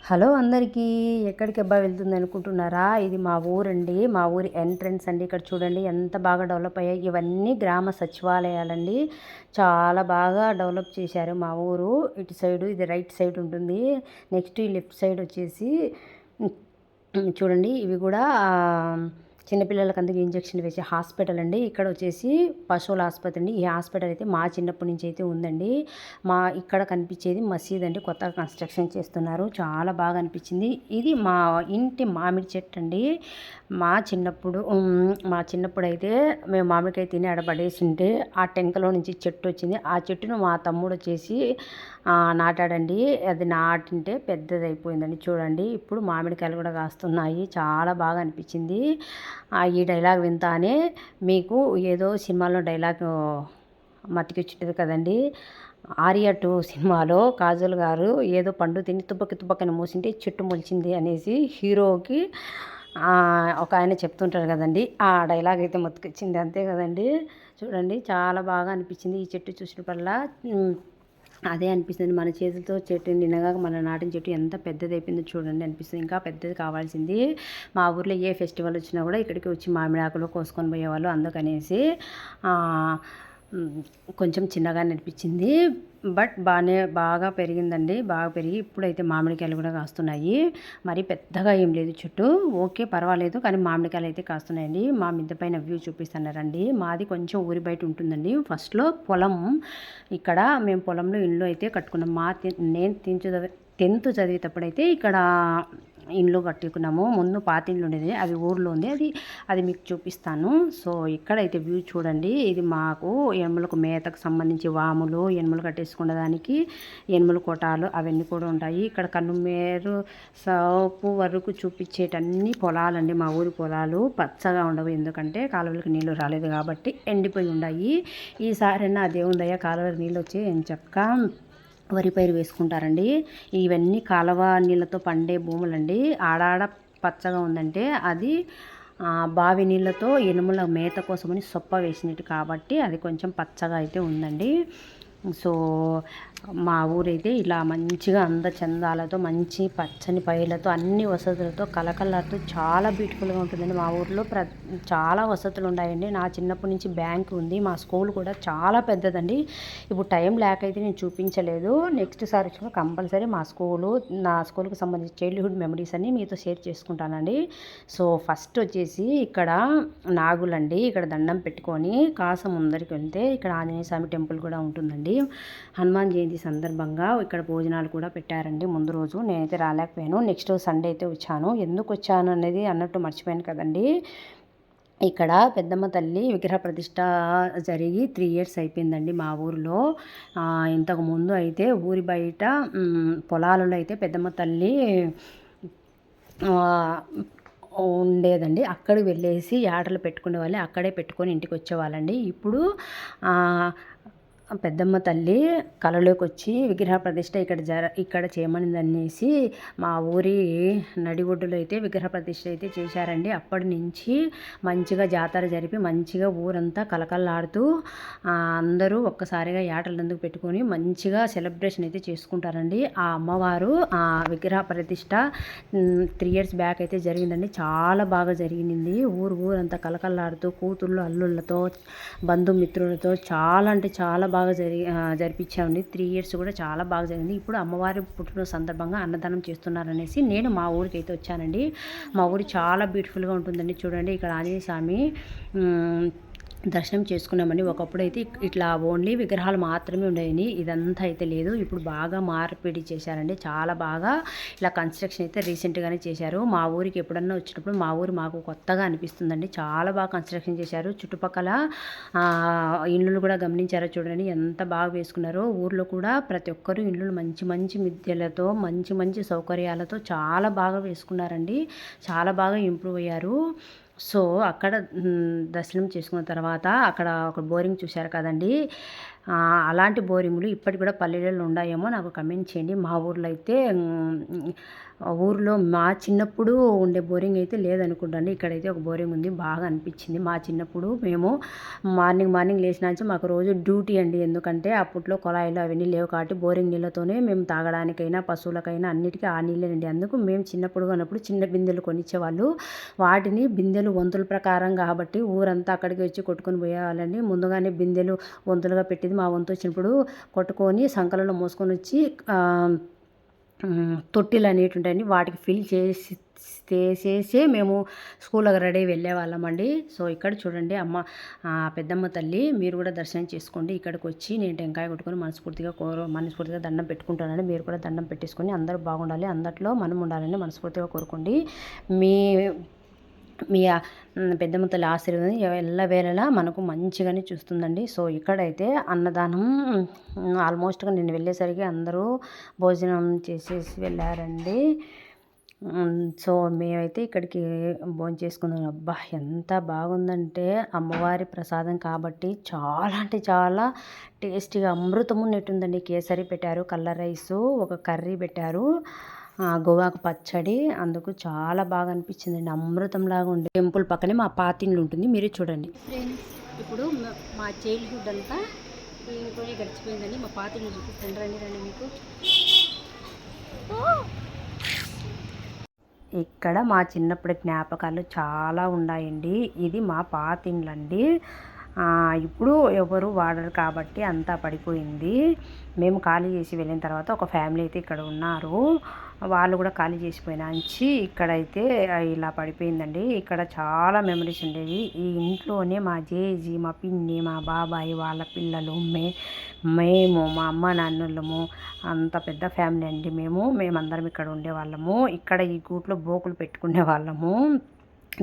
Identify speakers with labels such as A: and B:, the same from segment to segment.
A: Hello అందరికీ. ఎక్కడికబ్బా వెళ్తుంది అనుకుంటున్నారా? ఇది మా ఊరండి. మా ఊరి ఎంట్రన్స్ అండి. ఇక్కడ చూడండి ఎంత బాగా డెవలప్ అయ్యాయి. ఇవన్నీ గ్రామ సచివాలయాలండి. చాలా బాగా డెవలప్ చేశారు మా ఊరు. ఇటు సైడు ఇది రైట్ సైడ్ ఉంటుంది. నెక్స్ట్ ఈ లెఫ్ట్ సైడ్ వచ్చేసి చూడండి ఇవి కూడా చిన్నపిల్లలకి అందుకు ఇంజక్షన్ వేసే హాస్పిటల్ అండి. ఇక్కడ వచ్చేసి పశువుల ఆసుపత్రి అండి. ఈ హాస్పిటల్ అయితే మా చిన్నప్పటి నుంచి అయితే ఉందండి. ఇక్కడ కనిపించేది మసీద్ అండి. కొత్తగా కన్స్ట్రక్షన్ చేస్తున్నారు. చాలా బాగా అనిపించింది. ఇది మా ఇంటి మామిడి చెట్టు అండి. మా చిన్నప్పుడు అయితే మేము మామిడికాయ తిని ఆడబడేసింటే ఆ టెంకలో నుంచి చెట్టు వచ్చింది. ఆ చెట్టును మా తమ్ముడు వచ్చేసి నాటాడండి. అది నాటింటే పెద్దది అయిపోయిందండి. చూడండి ఇప్పుడు మామిడికాయలు కూడా కాస్తున్నాయి. చాలా బాగా అనిపించింది. ఈ డైలాగ్ వింటానే మీకు ఏదో సినిమాలో డైలాగ్ మతికొచ్చింది కదండి. ఆర్య 2 సినిమాలో కాజల్ గారు ఏదో పండు తిని తుప్పకని మూసింటే చెట్టు మొలిచింది అనేసి హీరోకి ఒక ఆయన చెప్తుంటారు కదండి. ఆ డైలాగ్ అయితే మతికొచ్చింది అంతే కదండి. చూడండి చాలా బాగా అనిపించింది. ఈ చెట్టు చూసినప్పుడల్లా అదే అనిపిస్తుంది. మన చేతులతో చెట్టు నిన్నగా మన నాటిన చెట్టు ఎంత పెద్దది అయిపోయిందో చూడండి అనిపిస్తుంది. ఇంకా పెద్దది కావాల్సింది. మా ఊర్లో ఏ ఫెస్టివల్ వచ్చినా కూడా ఇక్కడికి వచ్చి మామిడి ఆకులు కోసుకొని పోయేవాళ్ళు. అందుకనేసి కొంచెం చిన్నగానే అనిపించింది. బట్ బాగా పెరిగిందండి. బాగా పెరిగి ఇప్పుడైతే మామిడికాయలు కూడా కాస్తున్నాయి. మరి పెద్దగా ఏం లేదు చెట్టు. ఓకే పర్వాలేదు, కానీ మామిడికాయలు అయితే కాస్తున్నాయండి. మా మిద్దె పైన వ్యూ చూపిస్తున్నారండి. మాది కొంచెం ఊరి బయట ఉంటుందండి. ఫస్ట్లో పొలం. ఇక్కడ మేము పొలంలో ఇల్లు అయితే కట్టుకున్నాం. నేను 10th చదివేటప్పుడైతే ఇక్కడ ఇండ్లు కట్టుకున్నాము. ముందు పాతిండ్లు ఉండేది, అది ఊర్లో ఉంది. అది మీకు చూపిస్తాను. సో ఇక్కడైతే వ్యూ చూడండి. ఇది మాకు ఎనుములకు మేతకు సంబంధించి వాములు ఎనుములు కట్టేసుకునే దానికి ఎనుములు కొటాలు అవన్నీ కూడా ఉంటాయి. ఇక్కడ కన్నుమేరు సోపు వరకు చూపించేటన్ని పొలాలండి. మా ఊరి పొలాలు పచ్చగా ఉండవు, ఎందుకంటే కాలువలకు నీళ్లు రాలేదు కాబట్టి ఎండిపోయి ఉన్నాయి. ఈసారైనా దేవుని దయ కాలువలకు నీళ్ళు వచ్చి ఎంచక్కా వరి పైరు వేసుకుంటారండి. ఇవన్నీ కాలువ నీళ్ళతో పండే భూములండి. ఆడాడ పచ్చగా ఉందంటే అది బావి నీళ్ళతో ఎనుముల మేత కోసమని సొప్ప వేసినట్టు కాబట్టి అది కొంచెం పచ్చగా అయితే ఉందండి. సో మా ఊరైతే ఇలా మంచిగా అందచందాలతో మంచి పచ్చని పైర్లతో అన్ని వసతులతో కలకలాడుతూ చాలా బ్యూటిఫుల్గా ఉంటుందండి. మా ఊర్లో చాలా వసతులు ఉన్నాయండి. నా చిన్నప్పటి నుంచి బ్యాంక్ ఉంది. మా స్కూల్ కూడా చాలా పెద్దదండి. ఇప్పుడు టైం లేకైతే నేను చూపించలేదు. నెక్స్ట్ సారి వచ్చినప్పుడు కంపల్సరీ నా స్కూల్కి సంబంధించి చైల్డ్హుడ్ మెమరీస్ అన్ని మీతో షేర్ చేసుకుంటానండి. సో ఫస్ట్ వచ్చేసి ఇక్కడ నాగులండి. ఇక్కడ దండం పెట్టుకొని కాసం ముందరికి వెళ్తే ఇక్కడ ఆంజనేయ స్వామి టెంపుల్ కూడా ఉంటుందండి. హనుమాన్ జయంతి సందర్భంగా ఇక్కడ భోజనాలు కూడా పెట్టారండి. ముందు రోజు నేనైతే రాలేకపోయాను. నెక్స్ట్ సండే అయితే వచ్చాను. ఎందుకు వచ్చాను అనేది అన్నట్టు మర్చిపోయాను కదండి. ఇక్కడ పెద్దమ్మ తల్లి విగ్రహ ప్రతిష్ట జరిగి 3 years అయిపోయిందండి మా ఊరిలో. ఇంతకుముందు అయితే ఊరి బయట పొలాలలో అయితే పెద్దమ్మ తల్లి ఉండేదండి. అక్కడికి వెళ్ళేసి యాటలు పెట్టుకునే వాళ్ళు, అక్కడే పెట్టుకొని ఇంటికి వచ్చేవాళ్ళండి. ఇప్పుడు పెద్దమ్మ తల్లి కలలోకి వచ్చి విగ్రహ ప్రతిష్ట ఇక్కడ చేయమనిందనేసి మా ఊరి నడిగొడ్డులో అయితే విగ్రహ ప్రతిష్ట అయితే చేశారండి. అప్పటి నుంచి మంచిగా జాతర జరిపి మంచిగా ఊరంతా కలకల్లాడుతూ అందరూ ఒక్కసారిగా యాటలందుకు పెట్టుకొని మంచిగా సెలబ్రేషన్ అయితే చేసుకుంటారండి. ఆ అమ్మవారు ఆ విగ్రహ ప్రతిష్ట 3 years బ్యాక్ అయితే జరిగిందండి. చాలా బాగా జరిగింది. ఊరంతా కలకల్లాడుతూ కూతుళ్ళు అల్లుళ్ళతో బంధుమిత్రులతో చాలా అంటే చాలా బాగా జరిపించామండి. 3 years కూడా చాలా బాగా జరిగింది. ఇప్పుడు అమ్మవారి పుట్టినరోజు సందర్భంగా అన్నదానం చేస్తున్నారనేసి నేను మా ఊరికి అయితే వచ్చానండి. మా ఊరి చాలా బ్యూటిఫుల్గా ఉంటుందండి. చూడండి ఇక్కడ ఆంజనేయ స్వామి దర్శనం చేసుకున్నామండి. ఒకప్పుడు అయితే ఇట్లా ఓన్లీ విగ్రహాలు మాత్రమే ఉండేవి. ఇదంతా అయితే లేదు. ఇప్పుడు బాగా మార్పిడి చేశారండి. చాలా బాగా ఇలా కన్స్ట్రక్షన్ అయితే రీసెంట్గానే చేశారు. మా ఊరికి ఎప్పుడన్నా వచ్చినప్పుడు మా ఊరు మాకు కొత్తగా అనిపిస్తుందండి. చాలా బాగా కన్స్ట్రక్షన్ చేశారు. చుట్టుపక్కల ఇళ్ళు కూడా గమనించారో చూడండి ఎంత బాగా వేసుకున్నారో. ఊర్లో కూడా ప్రతి ఒక్కరు ఇళ్ళు మంచి మిద్దెలతో మంచి సౌకర్యాలతో చాలా బాగా వేసుకున్నారండి. చాలా బాగా ఇంప్రూవ్ అయ్యారు. సో అక్కడ దర్శనం చేసుకున్న తర్వాత అక్కడ ఒక బోరింగ్ చూశారు కదండి. అలాంటి బోరింగులు ఇప్పటికి కూడా పల్లెలలో ఉన్నాయేమో నాకు కమెంట్ చేయండి. మా ఊర్లో అయితే ఊర్లో మా చిన్నప్పుడు ఉండే బోరింగ్ అయితే లేదనుకుంటాండి. ఇక్కడైతే ఒక బోరింగ్ ఉంది. బాగా అనిపించింది. మా చిన్నప్పుడు మేము మార్నింగ్ లేచినాచి మాకు రోజు డ్యూటీ అండి. ఎందుకంటే అప్పట్లో కుళాయిలు అవన్నీ లేవు కాబట్టి బోరింగ్ నీళ్ళతోనే మేము తాగడానికైనా పశువులకైనా అన్నిటికీ ఆ నీళ్ళేనండి. అందుకు మేము చిన్నప్పుడు ఉన్నప్పుడు చిన్న బిందెలు కొనిచ్చేవాళ్ళు. వాటిని బిందెలు వంతుల ప్రకారం కాబట్టి ఊరంతా అక్కడికి వచ్చి కొట్టుకొని పోయేవాళ్ళండి. ముందుగానే బిందెలు వంతులుగా పెట్టేది. మా వంతు వచ్చినప్పుడు కొట్టుకొని సంకలలో మోసుకొని వచ్చి తొట్టిలు అనేవి ఉంటాయండి. వాటికి ఫిల్ చేసేసి మేము స్కూల్కి రెడీ వెళ్ళే వాళ్ళమండి. సో ఇక్కడ చూడండి పెద్దమ్మ తల్లి మీరు కూడా దర్శనం చేసుకోండి. ఇక్కడికి వచ్చి నేను టెంకాయ కొట్టుకొని మనస్ఫూర్తిగా దండం పెట్టుకుంటానండి. మీరు కూడా దండం పెట్టేసుకొని అందరూ బాగుండాలి, అందరిలో మనం ఉండాలని మనస్ఫూర్తిగా కోరుకోండి. మీ మీ పెద్దమ్మ తల్లి ఆశీర్వాదం ఎల్లవేళలా మనకు మంచిగానే చూస్తుందండి. సో ఇక్కడైతే అన్నదానం ఆల్మోస్ట్గా నేను వెళ్ళేసరికి అందరూ భోజనం చేసేసి వెళ్ళారండి. సో మేమైతే ఇక్కడికి భోజనం చేసుకున్నాం. అబ్బా ఎంత బాగుందంటే అమ్మవారి ప్రసాదం కాబట్టి చాలా అంటే చాలా టేస్టీగా అమృతము నెట్టుందండి. కేసరి పెట్టారు, కలర్ రైసు, ఒక కర్రీ పెట్టారు, గోవాకు పచ్చడి. అందుకు చాలా బాగా అనిపించిందండి. అమృతంలాగా ఉండే టెంపుల్ పక్కనే మా పాతిండ్లు ఉంటుంది. మీరు చూడండి ఫ్రెండ్స్. ఇప్పుడు మా చైల్డ్హుడ్ అంతా దీనితోనే గడిచిపోయిందండి. మా పాతిండ్లు చూపిస్తాను రండి మీకు. ఇక్కడ మా చిన్నప్పటి జ్ఞాపకాలు చాలా ఉన్నాయండి. ఇది మా పాతిండ్లండి. ఇప్పుడు ఎవరు వాడరు కాబట్టి అంతా పడిపోయింది. మేము ఖాళీ చేసి వెళ్ళిన తర్వాత ఒక ఫ్యామిలీ అయితే ఇక్కడ ఉన్నారు. వాళ్ళు కూడా ఖాళీ చేసిపోయినాంచి ఇక్కడైతే ఇలా పడిపోయిందండి. ఇక్కడ చాలా మెమరీస్ ఉండేవి. ఈ ఇంట్లోనే మా జేజీ, మా పిన్ని, మా బాబాయ్ వాళ్ళ పిల్లలు, మేము మా అమ్మ నాన్నలము, అంత పెద్ద ఫ్యామిలీ అండి. మేమందరం ఇక్కడ ఉండేవాళ్ళము. ఇక్కడ ఈ గూట్లో బోకులు పెట్టుకునే వాళ్ళము.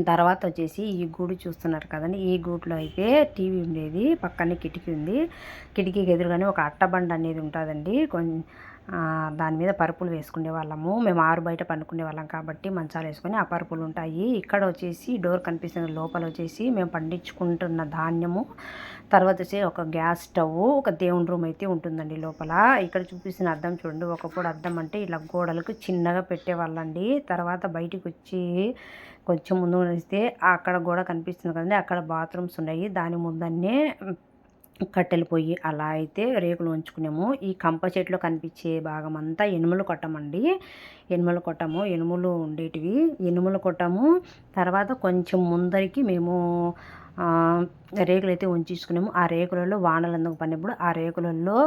A: తర్వాత వచ్చేసి ఈ గూడు చూస్తున్నారు కదండి. ఈ గూట్లో అయితే టీవీ ఉండేది, పక్కనే కిటికీ ఉంది. కిటికీకి ఎదురుగానే ఒక అట్టబండ అనేది ఉంటుందండి. దాని మీద పరుపులు వేసుకునే వాళ్ళము. మేము ఆరు బయట పండుకునే వాళ్ళం కాబట్టి మంచాలు వేసుకొని ఆ పరుపులు ఉంటాయి. ఇక్కడ వచ్చేసి డోర్ కనిపిస్తుంది. లోపల వచ్చేసి మేము పండించుకుంటున్న ధాన్యము, తర్వాత వచ్చి ఒక గ్యాస్ స్టవ్, ఒక దేవుని రూమ్ అయితే ఉంటుందండి లోపల. ఇక్కడ చూపిస్తున్న అద్దం చూడండి. ఒకప్పుడు అద్దం అంటే ఇలా గోడలకు చిన్నగా పెట్టేవాళ్ళండి. తర్వాత బయటికి వచ్చి కొంచెం ముందు వస్తే అక్కడ గోడ కనిపిస్తుంది కదండి, అక్కడ బాత్రూమ్స్ ఉన్నాయి. దాని ముందన్నే కట్టెలు పొయ్యి అలా అయితే రేకులు ఉంచుకున్నాము. ఈ కంప చెట్లో కనిపించే భాగం అంతా ఎనుములు కొట్టమండి. ఎనుములు ఉండేటివి, ఎనుములు కొట్టము. తర్వాత కొంచెం ముందరికి మేము రేకులు అయితే ఉంచేసుకున్నాము. ఆ రేకులలో వానలందుకు పడినప్పుడు ఆ రేకులలో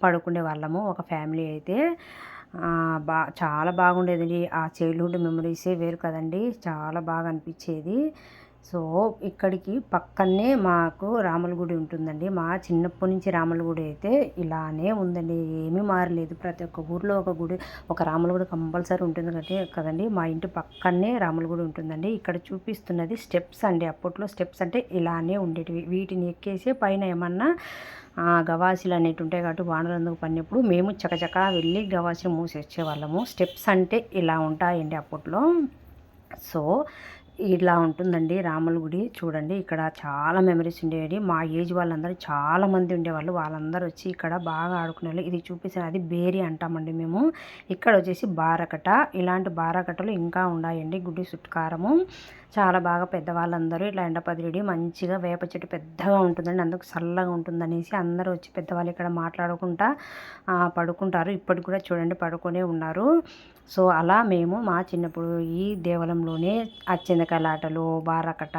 A: పడుకునే వాళ్ళము ఒక ఫ్యామిలీ అయితే. చాలా బాగుండేదండి. ఆ చైల్డ్హుడ్ మెమరీసే వేరు కదండి, చాలా బాగా అనిపించేది. సో ఇక్కడికి పక్కనే మాకు రాముల గుడి ఉంటుందండి. మా చిన్నప్పటి నుంచి రాముల గుడి అయితే ఇలానే ఉందండి, ఏమీ మారలేదు. ప్రతి ఒక్క ఊర్లో ఒక గుడి, ఒక రాముల గుడి కంపల్సరీ ఉంటుంది కదండి. మా ఇంటి పక్కనే రాముల గుడి ఉంటుందండి. ఇక్కడ చూపిస్తున్నది స్టెప్స్ అండి. అప్పట్లో స్టెప్స్ అంటే ఇలానే ఉండేటివి. వీటిని ఎక్కేసి పైన ఏమన్నా గవాసీలు అనేవి ఉంటాయి కాబట్టి వానలందుకు పడినప్పుడు మేము చకచకా వెళ్ళి గవాసీలు మూసి వచ్చేవాళ్ళము. స్టెప్స్ అంటే ఇలా ఉంటాయండి అప్పట్లో. సో ఇలా ఉంటుందండి రాముల గుడి. చూడండి ఇక్కడ చాలా మెమరీస్ ఉండేవి. మా ఏజ్ వాళ్ళందరూ చాలామంది ఉండేవాళ్ళు. వాళ్ళందరూ వచ్చి ఇక్కడ బాగా ఆడుకునేవాళ్ళు. ఇది చూపిస్తున్న అది బేరి అంటామండి మేము. ఇక్కడ వచ్చేసి బారకట. ఇలాంటి బారకట్టలు ఇంకా ఉన్నాయండి గుడి చుట్టుకారము. చాలా బాగా పెద్దవాళ్ళందరూ ఇట్లా ఎండపదిరిడి మంచిగా వేప చెట్టు పెద్దగా ఉంటుందండి, అందుకు చల్లగా ఉంటుందనేసి అందరూ వచ్చి పెద్దవాళ్ళు ఇక్కడ మాట్లాడుకుంటా పడుకుంటారు. ఇప్పటికి కూడా చూడండి పడుకొనే ఉన్నారు. సో అలా మేము మా చిన్నప్పుడు ఈ దేవాలయంలోనే అచ్చెందకాయలాటలు, బారకట,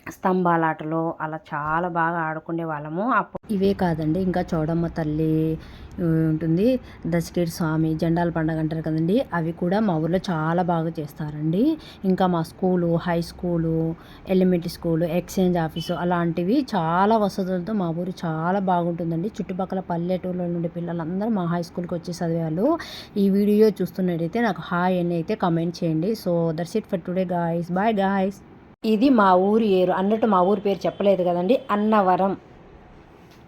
A: స్తంభాలాటలు అలా చాలా బాగా ఆడుకునే వాళ్ళము. ఇవే కాదండి, ఇంకా చౌడమ్మ తల్లి ఉంటుంది, దశకేటి స్వామి, జెండాల పండుగ అంటారు కదండి, అవి కూడా మా ఊర్లో చాలా బాగా చేస్తారండి. ఇంకా మా school, high school, elementary school, exchange office అలాంటివి చాలా వసతులతో మా ఊరు చాలా బాగుంటుందండి. చుట్టుపక్కల పల్లెటూళ్ళ నుండి పిల్లలందరూ మా హై స్కూల్కి వచ్చి చదివేవాళ్ళు. ఈ వీడియో చూస్తున్నట్టయితే నాకు హాయ్ అని అయితే కమెంట్ చేయండి. So that's it for today guys. Bye guys. ఇది మా ఊరి ఏరు అన్నట్టు మా ఊరి పేరు చెప్పలేదు కదండి, అన్నవరం.